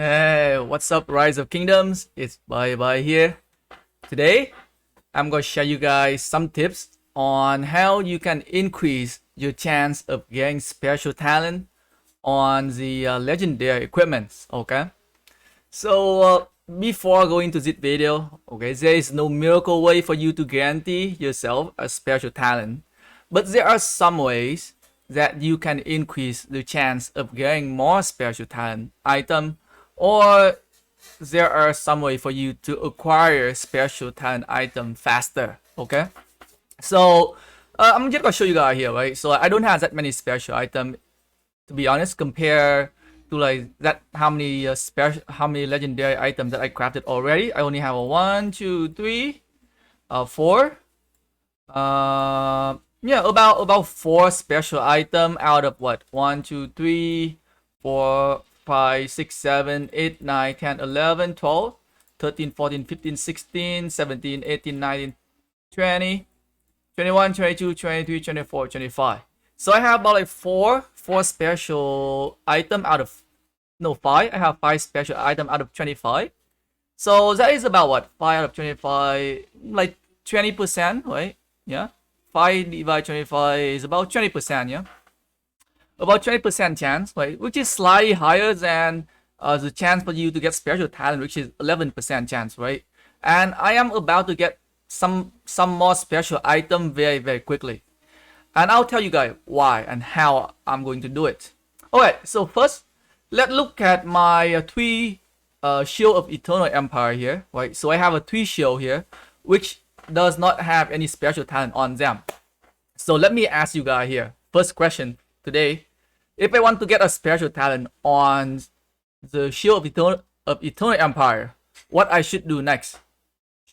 Hey, what's up, Rise of Kingdoms? It's Bye here. Today, I'm going to share you guys some tips on how you can increase your chance of getting special talent on the legendary equipments. Okay, so before going to this video, okay, there is no miracle way for you to guarantee yourself a special talent, but there are some ways that you can increase the chance of getting more special talent item, or there are some way for you to acquire special talent item faster. Okay, so I'm just gonna show you guys here, right? So I don't have that many special item, to be honest, compare to like that how many legendary items that I crafted already. I only have a 1 2 3 4 yeah, about 4 special item out of what, 1 2 3 4 5 6 7 8 9 10 11 12 13 14 15 16 17 18 19 20 21 22 23 24 25. So I have about like four special item out of, no, 5. I have 5 special item out of 25. So that is about what, 5 out of 25, like 20%, right? Yeah, 5 divided 25 is about 20%. Yeah, about 20% chance, right? Which is slightly higher than the chance for you to get special talent, which is 11% chance, right? And I am about to get some more special item very quickly, and I'll tell you guys why and how I'm going to do it. Alright, so first, let's look at my 3 Shield of Eternal Empire here, right? So I have a 3 shield here, which does not have any special talent on them. So let me ask you guys here, first question today, if I want to get a special talent on the Shield of Eternal Empire, what I should do next?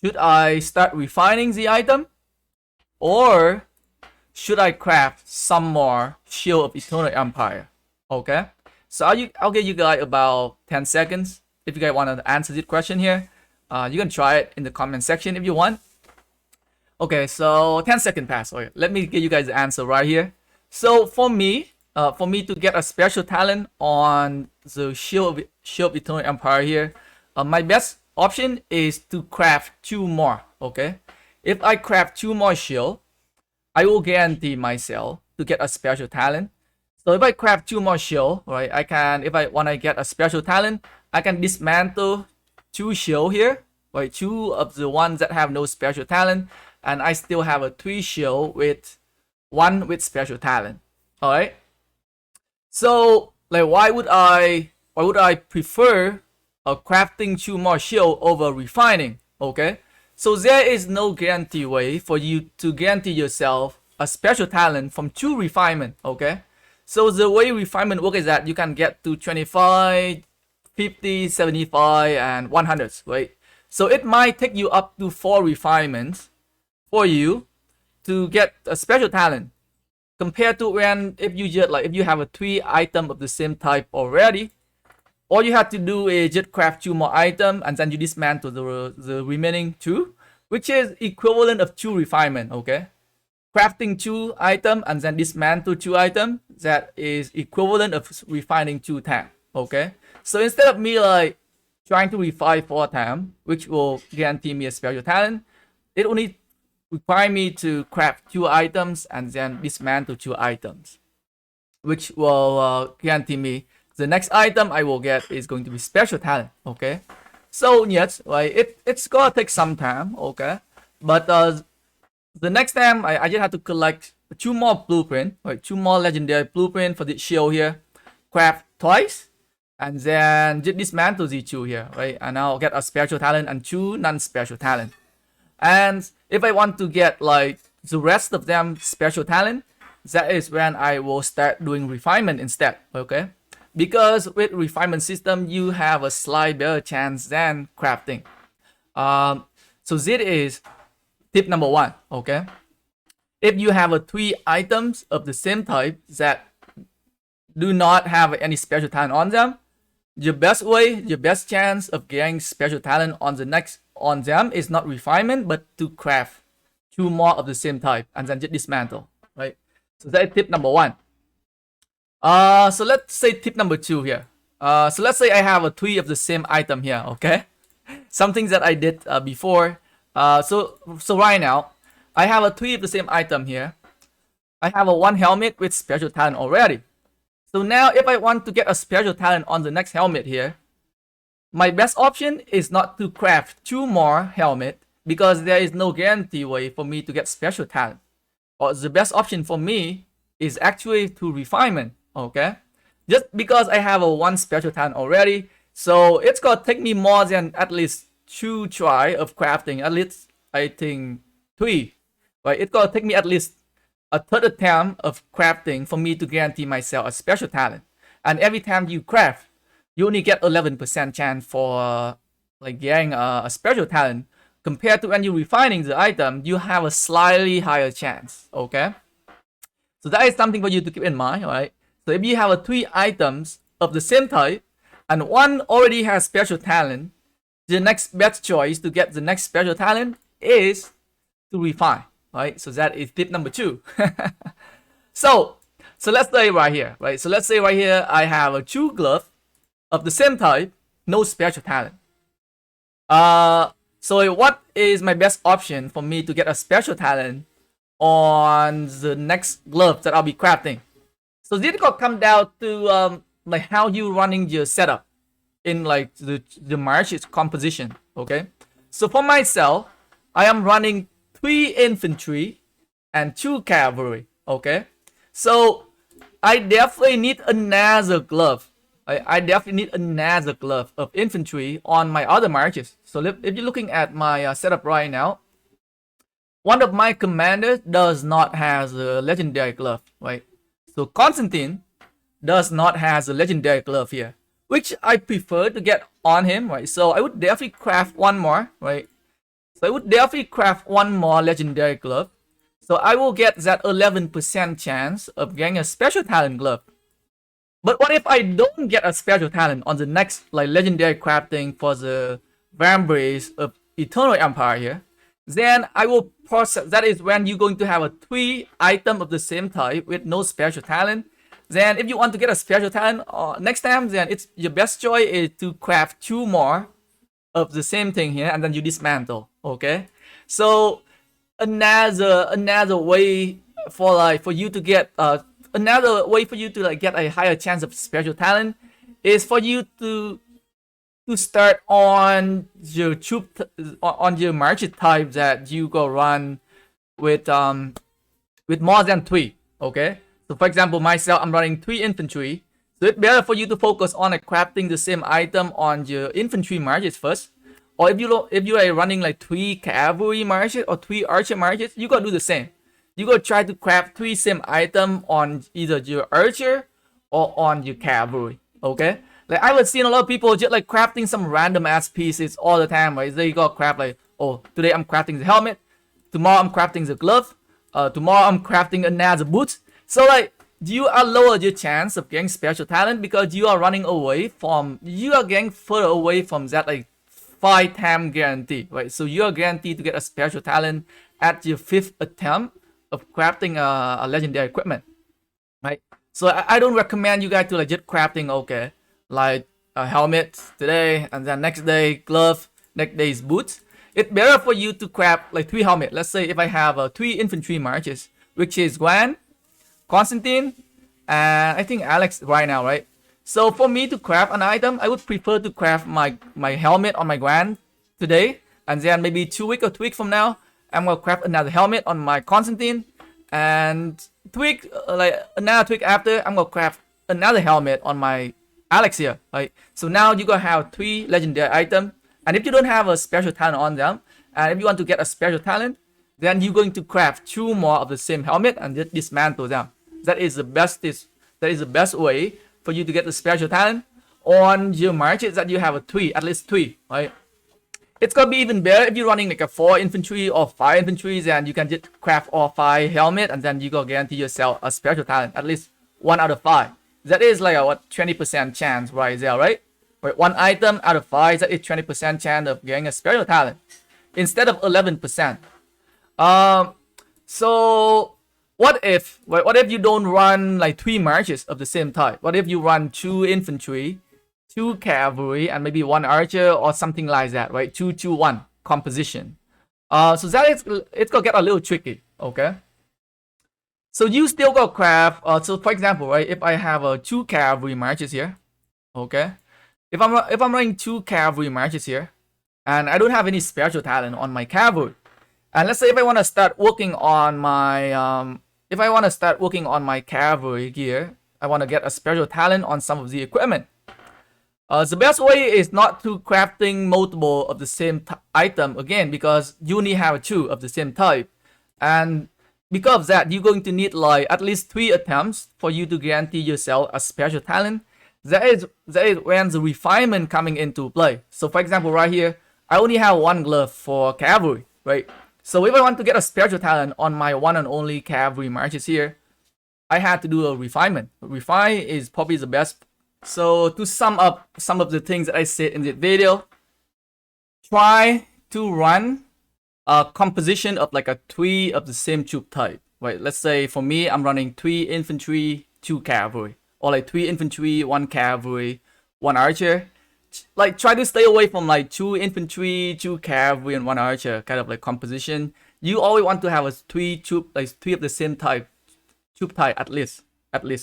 Should I start refining the item, or should I craft some more Shield of Eternal Empire? Okay, so I'll give you guys about 10 seconds. If you guys want to answer this question here, you can try it in the comment section if you want. Okay, so 10 second pass. Okay, let me give you guys the answer right here. So for me to get a special talent on the Shield of Eternal Empire here, my best option is to craft 2 more. Okay, if I craft 2 more shield, I will guarantee myself to get a special talent. So if I craft 2 more shield, right, I can, if I want to get a special talent, I can dismantle 2 shield here, right, 2 of the ones that have no special talent, and I still have a 3 shield with 1 with special talent. All right. So like, why would I prefer crafting 2 more shield over refining? Okay. So there is no guarantee way for you to guarantee yourself a special talent from 2 refinement. Okay. So the way refinement works is that you can get to 25, 50, 75, and 100s, right? So it might take you up to 4 refinements for you to get a special talent, compared to when if you have a 3 item of the same type already, all you have to do is just craft 2 more items and then you dismantle the remaining 2, which is equivalent of 2 refinement. Okay, crafting 2 items and then dismantle 2 items, that is equivalent of refining 2 times. Okay, so instead of me like trying to refine 4 times, which will guarantee me a special talent, it only require me to craft 2 items and then dismantle 2 items, which will guarantee me the next item I will get is going to be special talent. Okay, so yes, right, it's gonna take some time. Okay, but the next time I just have to collect 2 more blueprint, right, 2 more legendary blueprint for this shield here, craft twice, and then just dismantle the 2 here, right, and I'll get a special talent and 2 non-special talent. And if I want to get like the rest of them special talent, that is when I will start doing refinement instead. Okay, because with refinement system you have a slight better chance than crafting. So this is tip number 1. Okay, if you have a 3 items of the same type that do not have any special talent on them, your best chance of getting special talent on them is not refinement, but to craft 2 more of the same type and then just dismantle, right? So that is tip number 1. So let's say tip number 2 here. So let's say I have a 3 of the same item here, okay? Something that I did before. So right now, I have a 3 of the same item here. I have a 1 helmet with special talent already. So now if I want to get a special talent on the next helmet here, my best option is not to craft 2 more helmet because there is no guarantee way for me to get special talent. Or the best option for me is actually to refinement, okay? Just because I have a 1 special talent already, so it's gonna take me more than at least 2 try of crafting, at least I think 3, right? It's gonna take me at least a third attempt of crafting for me to guarantee myself a special talent. And every time you craft, you only get 11% chance for like getting a special talent. Compared to when you're refining the item, you have a slightly higher chance, okay? So that is something for you to keep in mind, right? So if you have a 3 items of the same type, and 1 already has special talent, the next best choice to get the next special talent is to refine, right? So that is tip number 2. So let's say right here, right? So let's say right here, I have a 2 glove of the same type, no special talent. So what is my best option for me to get a special talent on the next glove that I'll be crafting? So this will come down to like how you running your setup in like the marches composition, okay? So for myself, I am running 3 infantry and 2 cavalry, okay? So I definitely need another glove. I definitely need another glove of infantry on my other marches. So if you're looking at my setup right now, one of my commanders does not have a legendary glove, right? So Constantine does not have a legendary glove here, which I prefer to get on him, right? So I would definitely craft 1 more, right? So I would definitely craft 1 more legendary glove. So I will get that 11% chance of getting a special talent glove. But what if I don't get a special talent on the next like legendary crafting for the Vambrace of Eternal Empire here? Then I will process. That is when you're going to have a 3 item of the same type with no special talent. Then if you want to get a special talent next time, then it's your best choice is to craft 2 more of the same thing here, and then you dismantle. Okay, so another way for you to get another way for you to like get a higher chance of special talent is for you to start on your troop on your march type that you go run with more than 3. Okay, so for example, myself, I'm running 3 infantry, so it's better for you to focus on like crafting the same item on your infantry marches first. Or if you are running like 3 cavalry marches or 3 archer marches, you gotta do the same. You gotta try to craft 3 same item on either your archer or on your cavalry. Okay, like I was seeing a lot of people just like crafting some random ass pieces all the time, right? They gotta craft like, oh, today I'm crafting the helmet, tomorrow I'm crafting the glove, tomorrow I'm crafting another boot. So like you are lower your chance of getting special talent because you are running away from, you are getting further away from that like 5-time guarantee, right? So you are guaranteed to get a special talent at your 5th attempt of crafting a legendary equipment, right? So I don't recommend you guys to like just crafting, okay, like a helmet today and then next day glove, next day's boots. It's better for you to craft like 3 helmet. Let's say if I have 3 infantry marches, which is Gwen, Constantine, and I think Alex right now, right? So for me to craft an item, I would prefer to craft my helmet on my Gwen today, and then maybe 2 weeks or 2 weeks from now, I'm gonna craft another helmet on my Constantine, and another week after, I'm gonna craft another helmet on my Alex here, right? So now you gonna have 3 legendary items, and if you don't have a special talent on them, and if you want to get a special talent, then you're going to craft 2 more of the same helmet and just dismantle them. That is the best way for you to get the special talent on your marches that you have at least 3, right? It's gonna be even better if you're running like a 4 infantry or 5 infantry, and you can just craft all 5 helmet, and then you go guarantee yourself a special talent, at least 1 out of 5. That is like a 20% chance right there, right? Right, 1 item out of 5, that is 20% chance of getting a special talent instead of 11%. So what if you don't run like 3 marches of the same type? What if you run 2 infantry 2 cavalry and maybe 1 archer or something like that, right? 2-2-1 composition. So that is, it's gonna get a little tricky, okay? So you still got craft. So for example, right, if I have a 2 cavalry marches here, okay, if I'm running 2 cavalry marches here, and I don't have any special talent on my cavalry, and let's say if I want to start working on my cavalry gear, I want to get a special talent on some of the equipment. The best way is not to crafting multiple of the same item again, because you only have 2 of the same type, and because of that, you're going to need like at least 3 attempts for you to guarantee yourself a special talent. That is when the refinement coming into play. So for example, right here, I only have 1 glove for cavalry, right? So if I want to get a special talent on my one and only cavalry marches here, I had to do a refinement. Refine is probably the best. So to sum up some of the things that I said in the video, try to run a composition of like a 3 of the same troop type, right? Let's say for me, I'm running 3 infantry, 2 cavalry, or like 3 infantry, 1 cavalry, 1 archer. Like try to stay away from like 2 infantry, 2 cavalry, and 1 archer kind of like composition. You always want to have a 3 troop, like 3 of the same type, troop type at least,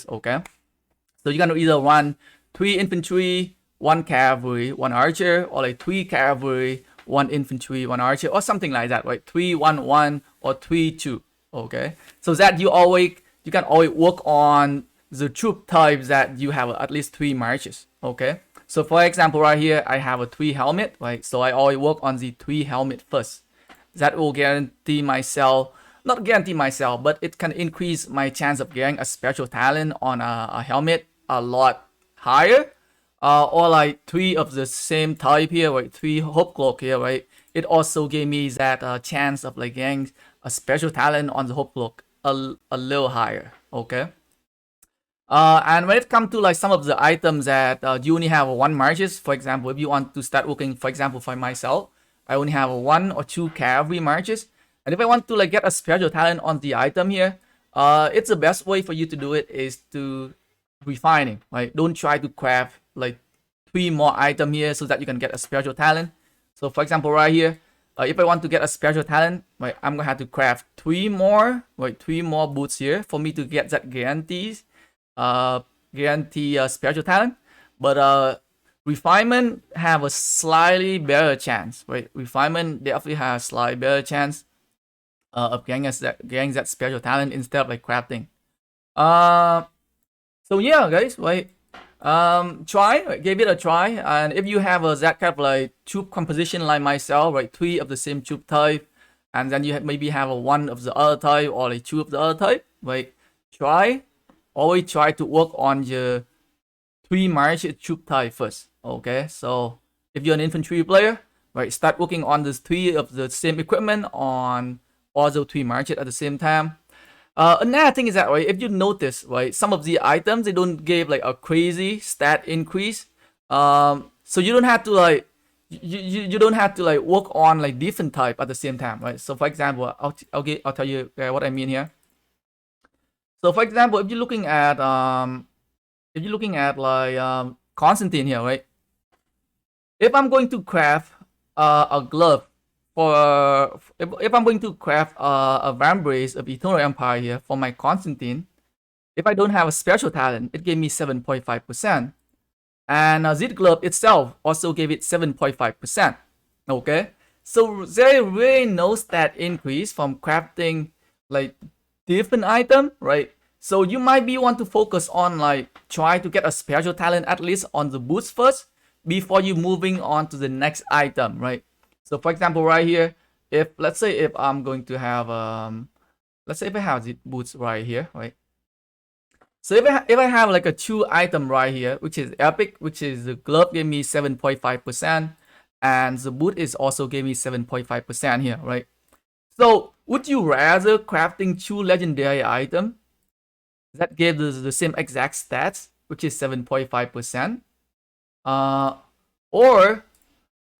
okay? So you're gonna either run 3 infantry, 1 cavalry, 1 archer, or like 3 cavalry, 1 infantry, 1 archer, or something like that, right? 3-1-1 or 3-2, okay? So that you can always work on the troop types that you have at least 3 marches, okay? So for example, right here, I have a 3 helmet, right? So I always work on the 3 helmet first. That will guarantee myself, not guarantee myself, but it can increase my chance of getting a special talent on a helmet a lot higher. Or like 3 of the same type here, right? 3 hope cloak here, right? It also gave me that chance of like getting a special talent on the hope cloak a little higher, okay? And when it comes to like some of the items that you only have 1 marches, for example, if you want to start working, for example, for myself, I only have 1 or 2 cavalry marches, and if I want to like get a special talent on the item here, it's the best way for you to do it is to refining, right? Don't try to craft like 3 more items here so that you can get a special talent. So for example, right here, if I want to get a special talent, right, I'm gonna have to craft 3 more, right? 3 more boots here for me to get that guarantee special talent. But refinement have a slightly better chance, right? Refinement definitely has slightly better chance of getting that special talent instead of like crafting. So yeah, guys, right? Give it a try, and if you have that kind of like troop composition like myself, right? 3 of the same troop type, and then you maybe have a 1 of the other type or like 2 of the other type, right? Always try to work on your 3 march troop type first, okay? So if you're an infantry player, right, start working on this 3 of the same equipment on all the 3 marches at the same time. Another thing is that, right, if you notice, right, some of the items, they don't give like a crazy stat increase. So you don't have to like you don't have to like work on like different type at the same time, right? So for example, I'll tell you what I mean here. So for example, if you're looking at like Constantine here, right? If I'm going to craft a glove for if I'm going to craft a vambrace of Eternal Empire here for my Constantine, if I don't have a special talent, it gave me 7.5%, and Zit glove itself also gave it 7.5%. Okay, so there really no stat increase from crafting like different item, right? So you might be want to focus on like try to get a special talent at least on the boots first before you moving on to the next item, right? So for example, right here, if let's say if I'm going to have let's say if I have the boots right here, right? So if I have like a 2 item right here, which is epic, which is the glove gave me 7.5%, and the boot is also gave me 7.5% here, right? So would you rather crafting 2 legendary item that gave the same exact stats, which is 7.5%, or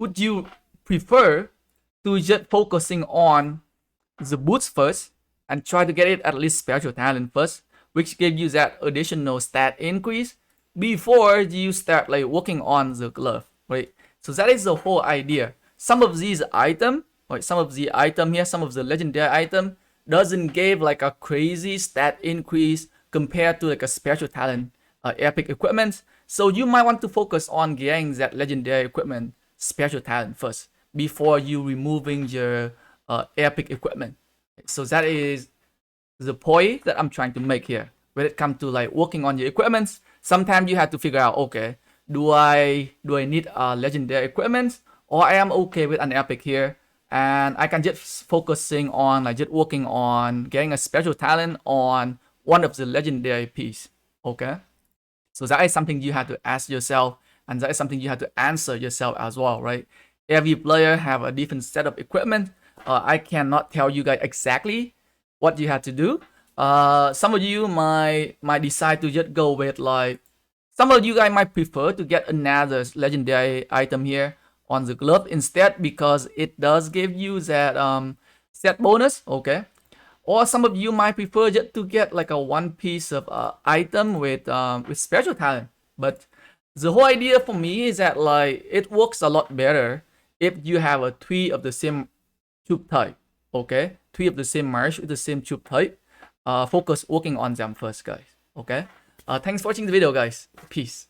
would you prefer to just focusing on the boots first and try to get it at least special talent first, which gave you that additional stat increase, before you start like working on the glove, right? So that is the whole idea. Some of these item, right? Some of the item here, some of the legendary item doesn't give like a crazy stat increase compared to like a special talent epic equipment. So you might want to focus on getting that legendary equipment special talent first before you removing your epic equipment. So that is the point that I'm trying to make here. When it comes to like working on your equipment, sometimes you have to figure out, okay, do I need a legendary equipment, or I am okay with an epic here, and I can just focusing on like just working on getting a special talent on one of the legendary piece. Okay, so that is something you have to ask yourself, and that is something you have to answer yourself as well, right? Every player have a different set of equipment. I cannot tell you guys exactly what you have to do. Some of you might decide to just go with like, some of you guys might prefer to get another legendary item here on the glove instead, because it does give you that set bonus. Okay, or some of you might prefer just to get like a one piece of item with special talent. But the whole idea for me is that like it works a lot better if you have a three of the same tube type. Okay, three of the same march with the same tube type. Focus working on them first, guys. Okay. Thanks for watching the video, guys. Peace.